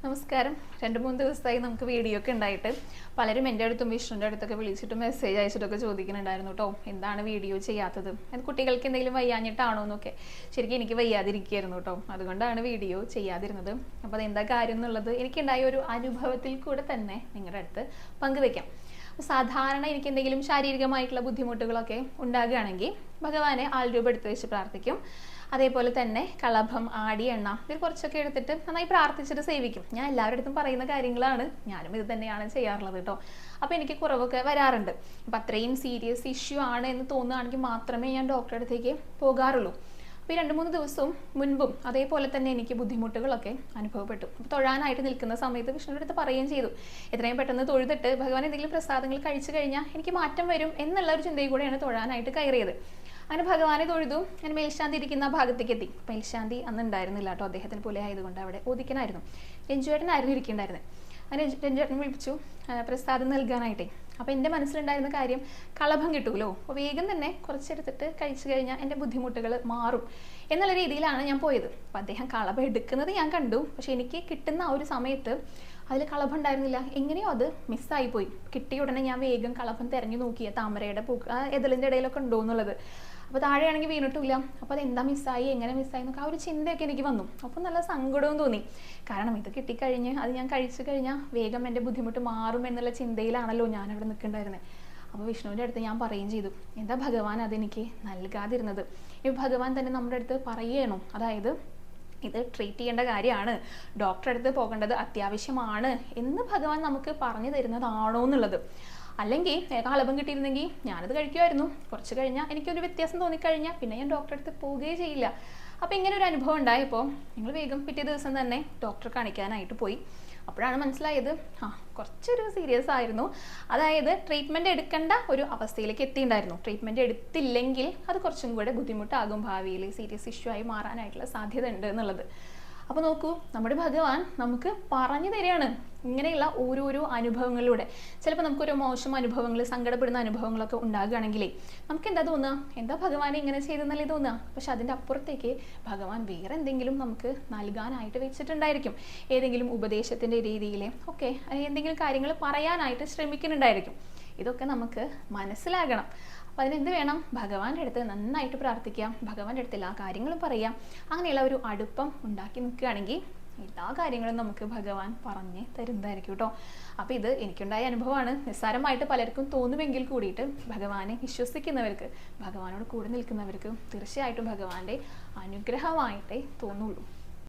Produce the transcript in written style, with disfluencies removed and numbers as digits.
നമസ്കാരം. 2-3 ദിവസമായി നമുക്ക് വീഡിയോ ഒക്കെ ഉണ്ടായിട്ട് പലരും എൻ്റെ അടുത്തും വിഷ്ണുവിൻ്റെ അടുത്തൊക്കെ വിളിച്ചിട്ട് മെസ്സേജ് അയച്ചിട്ടൊക്കെ ചോദിക്കുന്നുണ്ടായിരുന്നു കേട്ടോ, എന്താണ് വീഡിയോ ചെയ്യാത്തത്, അത് കുട്ടികൾക്ക് എന്തെങ്കിലും വയ്യാഞ്ഞിട്ടാണോ എന്നൊക്കെ. ശരിക്കും എനിക്ക് വയ്യാതിരിക്കുകയായിരുന്നു കേട്ടോ, അതുകൊണ്ടാണ് വീഡിയോ ചെയ്യാതിരുന്നത്. അപ്പോൾ അതെന്താ കാര്യം എന്നുള്ളത് എനിക്കുണ്ടായ ഒരു അനുഭവത്തിൽ കൂടെ തന്നെ നിങ്ങളുടെ അടുത്ത് പങ്കുവെക്കാം. സാധാരണ എനിക്ക് എന്തെങ്കിലും ശാരീരികമായിട്ടുള്ള ബുദ്ധിമുട്ടുകളൊക്കെ ഉണ്ടാകുകയാണെങ്കിൽ ഭഗവാനെ ആൾരൂപം എടുത്ത് വെച്ച് പ്രാർത്ഥിക്കും. അതേപോലെ തന്നെ കളഭം, ആടി, എണ്ണ ഇതിൽ കുറച്ചൊക്കെ എടുത്തിട്ട് നന്നായി പ്രാർത്ഥിച്ചിട്ട് സേവിക്കും. ഞാൻ എല്ലാവരുടെ അടുത്തും പറയുന്ന കാര്യങ്ങളാണ്, ഞാനും ഇത് തന്നെയാണ് ചെയ്യാറുള്ളത് കേട്ടോ. അപ്പോൾ എനിക്ക് കുറവൊക്കെ വരാറുണ്ട്. അപ്പം അത്രയും സീരിയസ് ഇഷ്യൂ ആണ് എന്ന് തോന്നുകയാണെങ്കിൽ മാത്രമേ ഞാൻ ഡോക്ടറുടെ അടുത്തേക്ക് പോകാറുള്ളൂ. അപ്പോൾ ഈ 2-3 ദിവസവും മുൻപും അതേപോലെ തന്നെ എനിക്ക് ബുദ്ധിമുട്ടുകളൊക്കെ അനുഭവപ്പെട്ടു. അപ്പോൾ തൊഴാനായിട്ട് നിൽക്കുന്ന സമയത്ത് വിഷ്ണുവിൻ്റെ അടുത്ത് പറയുകയും ചെയ്തു, എത്രയും പെട്ടെന്ന് തൊഴുതിട്ട് ഭഗവാൻ എന്തെങ്കിലും പ്രസാദങ്ങൾ കഴിച്ചു കഴിഞ്ഞാൽ എനിക്ക് മാറ്റം വരും എന്നുള്ള ഒരു ചിന്തയും കൂടെയാണ് തൊഴാനായിട്ട് കയറിയത്. അങ്ങനെ ഭഗവാനെ തൊഴുതു. ഞാൻ മേൽശാന്തി ഇരിക്കുന്ന ഭാഗത്തേക്ക് എത്തി. മേൽശാന്തി അന്ന് ഉണ്ടായിരുന്നില്ല കേട്ടോ, അദ്ദേഹത്തിന് പോലെ ആയതുകൊണ്ട് അവിടെ ഒതുക്കനായിരുന്നു. രഞ്ജുവേട്ടനായിരുന്നു ഇരിക്കേണ്ടായിരുന്നത്. അങ്ങനെ രഞ്ജുവേട്ടൻ വിളിച്ചു പ്രസാദം നൽകാനായിട്ടേ. അപ്പോൾ എൻ്റെ മനസ്സിലുണ്ടായിരുന്ന കാര്യം, കളഭം കിട്ടുമല്ലോ, അപ്പോൾ വേഗം തന്നെ കുറച്ചെടുത്തിട്ട് കഴിച്ചു കഴിഞ്ഞാൽ എൻ്റെ ബുദ്ധിമുട്ടുകൾ മാറും എന്നുള്ള രീതിയിലാണ് ഞാൻ പോയത്. അപ്പോൾ അദ്ദേഹം കളഭം എടുക്കുന്നത് ഞാൻ കണ്ടു, പക്ഷെ എനിക്ക് കിട്ടുന്ന ആ ഒരു സമയത്ത് അതിൽ കളഭം ഉണ്ടായിരുന്നില്ല. എങ്ങനെയോ അത് മിസ്സായിപ്പോയി. കിട്ടിയ ഉടനെ ഞാൻ വേഗം കളഭം തിരഞ്ഞു നോക്കിയ താമരയുടെ എതളിൻ്റെ ഇടയിലൊക്കെ ഉണ്ടോ എന്നുള്ളത്. അപ്പോൾ താഴെയാണെങ്കിൽ വീണിട്ടില്ല. അപ്പോൾ അതെന്താ മിസ്സായി, എങ്ങനെ മിസ്സായി എന്നൊക്കെ ആ ഒരു ചിന്തയൊക്കെ എനിക്ക് വന്നു. അപ്പോൾ നല്ല സങ്കടവും തോന്നി. കാരണം ഇത് കിട്ടിക്കഴിഞ്ഞ് അത് ഞാൻ കഴിച്ചു കഴിഞ്ഞാൽ വേഗം എൻ്റെ ബുദ്ധിമുട്ട് മാറും എന്നുള്ള ചിന്തയിലാണല്ലോ ഞാനവിടെ നിൽക്കണ്ടായിരുന്നത്. അപ്പോൾ വിഷ്ണുവിൻ്റെ അടുത്ത് ഞാൻ പറയുകയും ചെയ്തു, എന്താ ഭഗവാൻ അതെനിക്ക് നൽകാതിരുന്നത്? ഈ ഭഗവാൻ തന്നെ നമ്മുടെ അടുത്ത് പറയുകയാണോ, അതായത് ഇത് ട്രീറ്റ് ചെയ്യേണ്ട കാര്യമാണ്, ഡോക്ടറെ അടുത്ത് പോകേണ്ടത് അത്യാവശ്യമാണ് എന്ന് ഭഗവാൻ നമുക്ക് പറഞ്ഞു തരുന്നതാണോ എന്നുള്ളത്. അല്ലെങ്കിൽ കളഭം കിട്ടിയിരുന്നെങ്കിൽ ഞാനത് കഴിക്കുമായിരുന്നു. കുറച്ച് കഴിഞ്ഞാൽ എനിക്കൊരു വ്യത്യാസം തോന്നിക്കഴിഞ്ഞാൽ പിന്നെ ഞാൻ ഡോക്ടറെ അടുത്ത് പോവുകയേ ചെയ്യില്ല. അപ്പോൾ ഇങ്ങനെ ഒരു അനുഭവം ഉണ്ടായപ്പോൾ ഞങ്ങൾ വേഗം പിറ്റേ ദിവസം തന്നെ ഡോക്ടറെ കാണിക്കാനായിട്ട് പോയി. അപ്പോഴാണ് മനസ്സിലായത്, കുറച്ചൊരു സീരിയസ് ആയിരുന്നു. അതായത് ട്രീറ്റ്മെൻറ്റ് എടുക്കേണ്ട ഒരു അവസ്ഥയിലേക്ക് എത്തിയിട്ടുണ്ടായിരുന്നു. ട്രീറ്റ്മെൻറ്റ് എടുത്തില്ലെങ്കിൽ അത് കുറച്ചും കൂടെ ബുദ്ധിമുട്ടാകും, ഭാവിയിൽ സീരിയസ് ഇഷ്യൂ ആയി മാറാനായിട്ടുള്ള സാധ്യത ഉണ്ട് എന്നുള്ളത്. അപ്പോൾ നോക്കൂ, നമ്മുടെ ഭഗവാൻ നമുക്ക് പറഞ്ഞു തരികയാണ് ഇങ്ങനെയുള്ള ഓരോരോ അനുഭവങ്ങളിലൂടെ. ചിലപ്പോൾ നമുക്കൊരു മോശം അനുഭവങ്ങൾ, സങ്കടപ്പെടുന്ന അനുഭവങ്ങളൊക്കെ ഉണ്ടാകുകയാണെങ്കിലേ നമുക്ക് എന്താ തോന്നുക, എന്താ ഭഗവാനെ ഇങ്ങനെ ചെയ്തെന്നല്ലേ തോന്നുക. പക്ഷെ അതിൻ്റെ അപ്പുറത്തേക്ക് ഭഗവാൻ വേറെ എന്തെങ്കിലും നമുക്ക് നൽകാനായിട്ട് വെച്ചിട്ടുണ്ടായിരിക്കും. ഏതെങ്കിലും ഉപദേശത്തിൻ്റെ രീതിയിൽ ഒക്കെ എന്തെങ്കിലും കാര്യങ്ങൾ പറയാനായിട്ട് ശ്രമിക്കുന്നുണ്ടായിരിക്കും. ഇതൊക്കെ നമുക്ക് മനസ്സിലാകണം. അപ്പോൾ അതിനെന്ത് വേണം, ഭഗവാന്റെ അടുത്ത് നന്നായിട്ട് പ്രാർത്ഥിക്കാം, ഭഗവാന്റെ അടുത്ത് എല്ലാ കാര്യങ്ങളും പറയാം. അങ്ങനെയുള്ള ഒരു അടുപ്പം ഉണ്ടാക്കി നിൽക്കുകയാണെങ്കിൽ എല്ലാ കാര്യങ്ങളും നമുക്ക് ഭഗവാൻ പറഞ്ഞ് തരുന്നതായിരിക്കും കേട്ടോ. അപ്പോൾ ഇത് എനിക്കുണ്ടായ അനുഭവമാണ്. നിസ്സാരമായിട്ട് പലർക്കും തോന്നുമെങ്കിൽ കൂടിയിട്ട് ഭഗവാനെ വിശ്വസിക്കുന്നവർക്ക്, ഭഗവാനോട് കൂടെ നിൽക്കുന്നവർക്ക് തീർച്ചയായിട്ടും ഭഗവാന്റെ അനുഗ്രഹമായിട്ടേ തോന്നുള്ളൂ.